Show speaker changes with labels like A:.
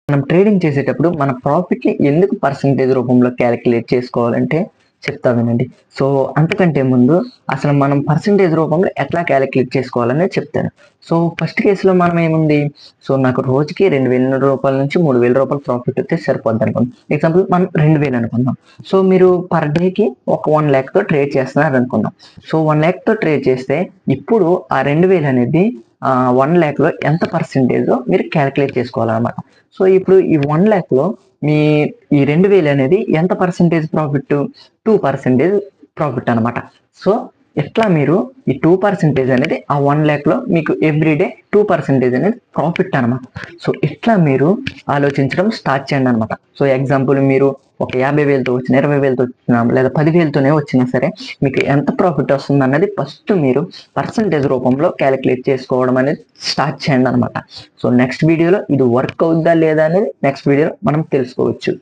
A: మనం ట్రేడింగ్ చేసేటప్పుడు మన ప్రాఫిట్ని ఎందుకు పర్సంటేజ్ రూపంలో క్యాలిక్యులేట్ చేసుకోవాలంటే చెప్తా వినండి. సో అంతకంటే ముందు అసలు మనం పర్సంటేజ్ రూపంలో ఎట్లా క్యాలిక్యులేట్ చేసుకోవాలనేది చెప్తాను. సో ఫస్ట్ కేసులో మనం ఏముంది, సో నాకు రోజుకి రూ. 2,000 నుంచి రూ. 3,000 ప్రాఫిట్ వస్తే సరిపోద్ది అనుకుందాం. ఎగ్జాంపుల్ మనం 2,000 అనుకుందాం. సో మీరు పర్ డేకి ఒక 1,00,000తో ట్రేడ్ చేస్తున్నారు అనుకుందాం. సో 1,00,000తో ట్రేడ్ చేస్తే ఇప్పుడు ఆ 2,000 అనేది 1,00,000లో ఎంత పర్సెంటేజో మీరు క్యాలిక్యులేట్ చేసుకోవాలన్నమాట. సో ఇప్పుడు ఈ 1,00,000లో మీ ఈ 2,000 అనేది ఎంత పర్సెంటేజ్ ప్రాఫిట్? 2% ప్రాఫిట్ అనమాట. సో ఎట్లా మీరు ఈ 2% అనేది ఆ 1,00,000లో మీకు ఎవ్రీడే 2% అనేది ప్రాఫిట్ అనమాట. సో ఇట్లా మీరు ఆలోచించడం స్టార్ట్ చేయండి అనమాట. సో ఎగ్జాంపుల్ మీరు ఒక 50,000తో వచ్చిన, 20,000తో వచ్చిన, లేదా 10,000తోనే వచ్చినా సరే మీకు ఎంత ప్రాఫిట్ వస్తుంది అన్నది ఫస్ట్ మీరు పర్సంటేజ్ రూపంలో క్యాలిక్యులేట్ చేసుకోవడం అనేది స్టార్ట్ చేయండి అనమాట. సో నెక్స్ట్ వీడియోలో ఇది వర్క్ అవుద్దా లేదా అనేది నెక్స్ట్ వీడియోలో మనం తెలుసుకోవచ్చు.